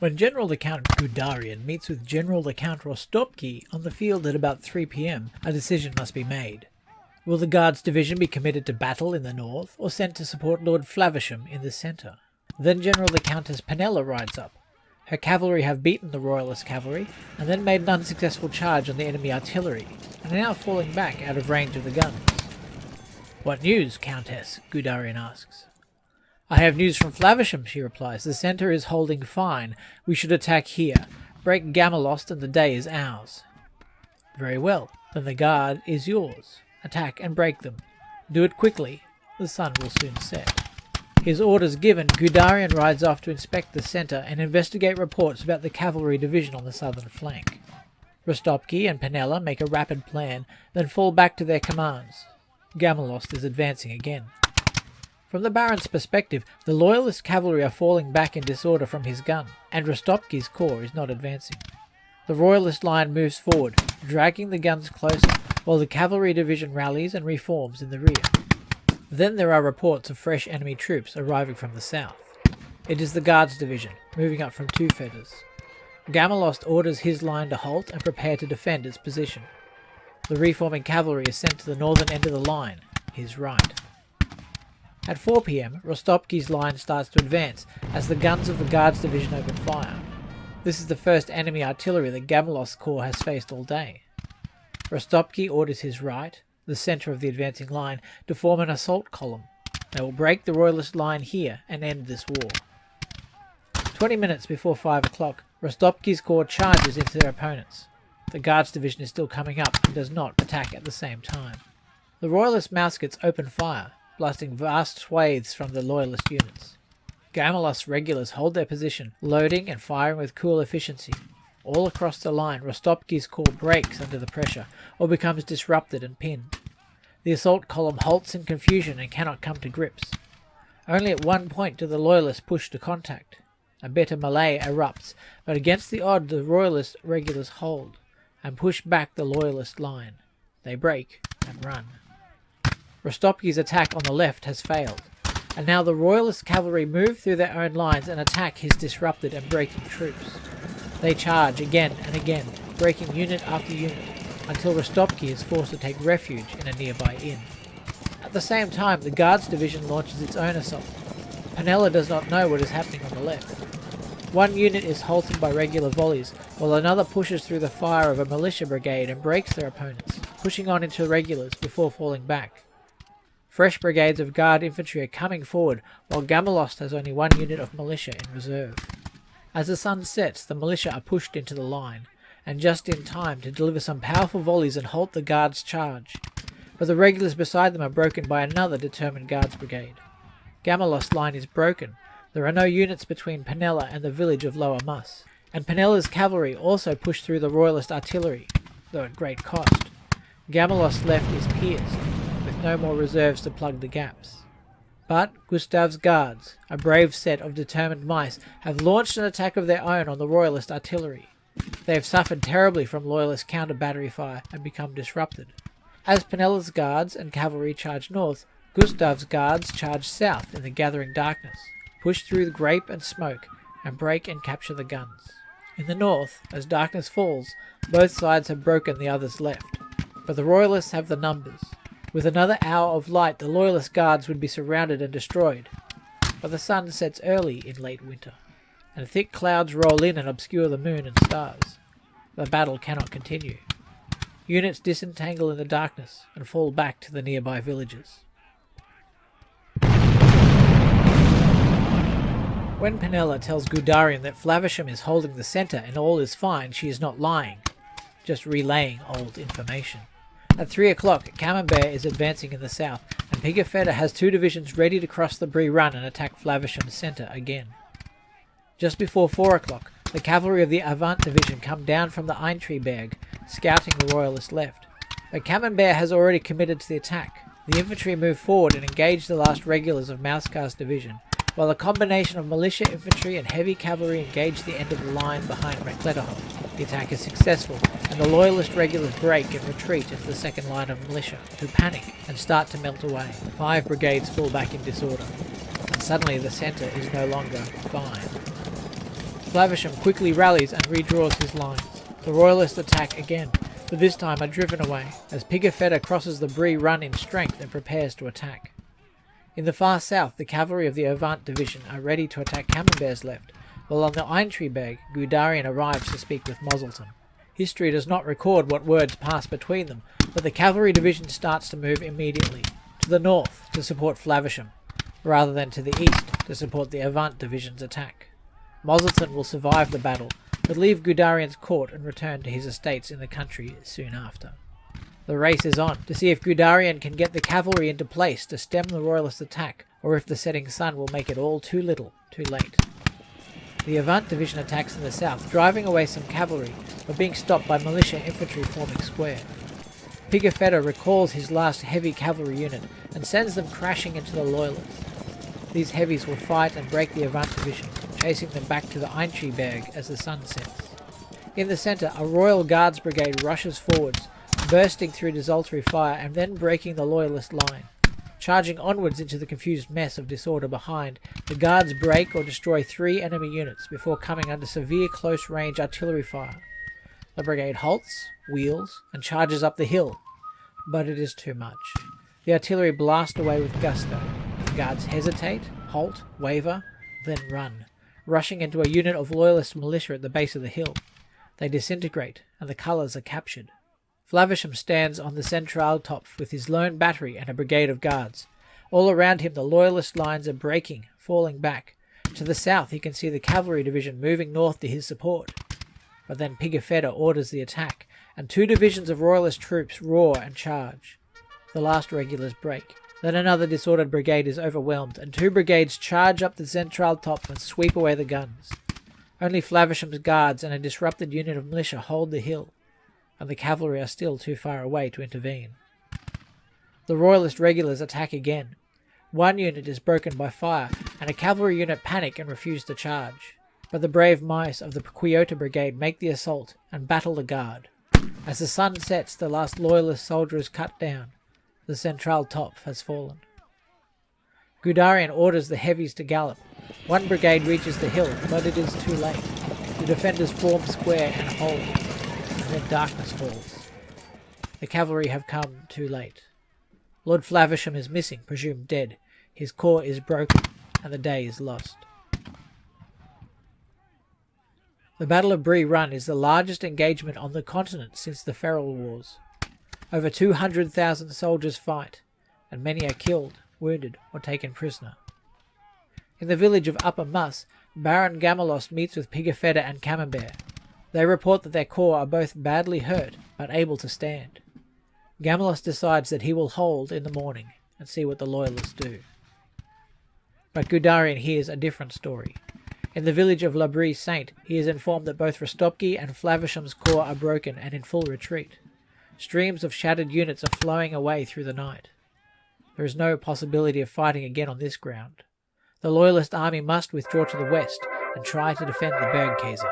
When General the Count Gudarian meets with General the Count Rostopki on the field at about 3 p.m, a decision must be made. Will the Guards division be committed to battle in the north, or sent to support Lord Flavisham in the centre? Then General the Countess Penella rides up. Her cavalry have beaten the Royalist cavalry, and then made an unsuccessful charge on the enemy artillery, and are now falling back out of range of the guns. "What news, Countess?" Gudarian asks. "I have news from Flavisham," she replies. "The centre is holding fine. We should attack here. Break Gamalost and the day is ours." "Very well. Then the guard is yours. Attack and break them. Do it quickly. The sun will soon set." His orders given, Gudarian rides off to inspect the centre and investigate reports about the cavalry division on the southern flank. Rostopki and Penella make a rapid plan, then fall back to their commands. Gamalost is advancing again. From the Baron's perspective, the Loyalist cavalry are falling back in disorder from his gun, and Rostopki's corps is not advancing. The Royalist line moves forward, dragging the guns closer, while the cavalry division rallies and reforms in the rear. Then there are reports of fresh enemy troops arriving from the south. It is the Guards division, moving up from Two Feathers. Gamalost orders his line to halt and prepare to defend its position. The reforming cavalry is sent to the northern end of the line, his right. At 4 p.m, Rostopki's line starts to advance as the guns of the Guards division open fire. This is the first enemy artillery that Gamalost's corps has faced all day. Rostopki orders his right, the centre of the advancing line, to form an assault column. They will break the Royalist line here and end this war. 20 minutes before 5 o'clock, Rostopki's corps charges into their opponents. The Guards division is still coming up and does not attack at the same time. The Royalist muskets open fire, blasting vast swathes from the Loyalist units. Gamalost's regulars hold their position, loading and firing with cool efficiency. All across the line, Rostopki's corps breaks under the pressure, or becomes disrupted and pinned. The assault column halts in confusion and cannot come to grips. Only at one point do the Loyalists push to contact. A bitter melee erupts, but against the odds the Royalist regulars hold, and push back the Loyalist line. They break and run. Rostopki's attack on the left has failed, and now the Royalist cavalry move through their own lines and attack his disrupted and breaking troops. They charge again and again, breaking unit after unit, until Rostopki is forced to take refuge in a nearby inn. At the same time, the Guards division launches its own assault. Penella does not know what is happening on the left. One unit is halted by regular volleys, while another pushes through the fire of a militia brigade and breaks their opponents, pushing on into regulars before falling back. Fresh brigades of Guard infantry are coming forward, while Gamalost has only one unit of militia in reserve. As the sun sets, the militia are pushed into the line, and just in time to deliver some powerful volleys and halt the Guards' charge. But the regulars beside them are broken by another determined Guards brigade. Gamalost's line is broken. There are no units between Penella and the village of Lower Muss, and Penella's cavalry also push through the Royalist artillery, though at great cost. Gamalost's left is pierced, with no more reserves to plug the gaps. But Gustav's Guards, a brave set of determined mice, have launched an attack of their own on the Royalist artillery. They have suffered terribly from Loyalist counter-battery fire and become disrupted. As Penella's Guards and cavalry charge north, Gustav's Guards charge south in the gathering darkness, push through the grape and smoke, and break and capture the guns. In the north, as darkness falls, both sides have broken the other's left, but the Royalists have the numbers. With another hour of light, the Loyalist Guards would be surrounded and destroyed. But the sun sets early in late winter, and thick clouds roll in and obscure the moon and stars. The battle cannot continue. Units disentangle in the darkness and fall back to the nearby villages. When Penella tells Gudarian that Flavisham is holding the centre and all is fine, she is not lying, just relaying old information. At 3 o'clock, Camembert is advancing in the south, and Pigafetta has 2 divisions ready to cross the Brie Run and attack Flavisham's centre again. Just before 4 o'clock, the cavalry of the Avant division come down from the Eintreberg, scouting the Royalist left. But Camembert has already committed to the attack. The infantry move forward and engage the last regulars of Mousecar's division, while a combination of militia infantry and heavy cavalry engage the end of the line behind Reclederhof. The attack is successful, and the Loyalist regulars break and retreat into the second line of militia, who panic and start to melt away. 5 brigades fall back in disorder, and suddenly the centre is no longer fine. Flavisham quickly rallies and redraws his lines. The Royalists attack again, but this time are driven away, as Pigafetta crosses the Bree Run in strength and prepares to attack. In the far south, the cavalry of the Avant Division are ready to attack Camembert's left, while on the Eintreberg, Gudarian arrives to speak with Moselton. History does not record what words pass between them, but the cavalry division starts to move immediately, to the north to support Flavisham, rather than to the east to support the Avant Division's attack. Moselton will survive the battle, but leave Gudarian's court and return to his estates in the country soon after. The race is on to see if Gudarian can get the cavalry into place to stem the Royalist attack, or if the setting sun will make it all too little, too late. The Avant Division attacks in the south, driving away some cavalry, but being stopped by militia infantry forming square. Pigafetta recalls his last heavy cavalry unit and sends them crashing into the Loyalists. These heavies will fight and break the Avant Division, chasing them back to the Eintreberg as the sun sets. In the centre, a Royal Guards brigade rushes forwards, bursting through desultory fire and then breaking the Loyalist line. Charging onwards into the confused mess of disorder behind, the Guards break or destroy 3 enemy units before coming under severe close-range artillery fire. The brigade halts, wheels, and charges up the hill, but it is too much. The artillery blast away with gusto. The Guards hesitate, halt, waver, then run, rushing into a unit of Loyalist militia at the base of the hill. They disintegrate, and the colours are captured. Flavisham stands on the Central top with his lone battery and a brigade of guards. All around him the Loyalist lines are breaking, falling back. To the south he can see the cavalry division moving north to his support. But then Pigafetta orders the attack, and 2 divisions of Royalist troops roar and charge. The last regulars break. Then another disordered brigade is overwhelmed, and 2 brigades charge up the Central top and sweep away the guns. Only Flavisham's guards and a disrupted unit of militia hold the hill, and the cavalry are still too far away to intervene. The Royalist regulars attack again. 1 unit is broken by fire, and a cavalry unit panic and refuse to charge. But the brave mice of the Quillota Brigade make the assault and battle the guard. As the sun sets, the last Loyalist soldier is cut down. The Central top has fallen. Gudarian orders the heavies to gallop. 1 brigade reaches the hill, but it is too late. The defenders form square and hold, and then darkness falls. The cavalry have come too late. Lord Flavisham is missing, presumed dead. His corps is broken, and the day is lost. The Battle of Bree Run is the largest engagement on the continent since the Feral Wars. Over 200,000 soldiers fight, and many are killed, wounded, or taken prisoner. In the village of Upper Muss, Baron Gamelost meets with Pigafetta and Camembert. They report that their corps are both badly hurt, but able to stand. Gamelost decides that he will hold in the morning, and see what the Loyalists do. But Gudarian hears a different story. In the village of La Brie Saint, he is informed that both Rostopki and Flavisham's corps are broken and in full retreat. Streams of shattered units are flowing away through the night. There is no possibility of fighting again on this ground. The Loyalist army must withdraw to the west and try to defend the Bergkäse.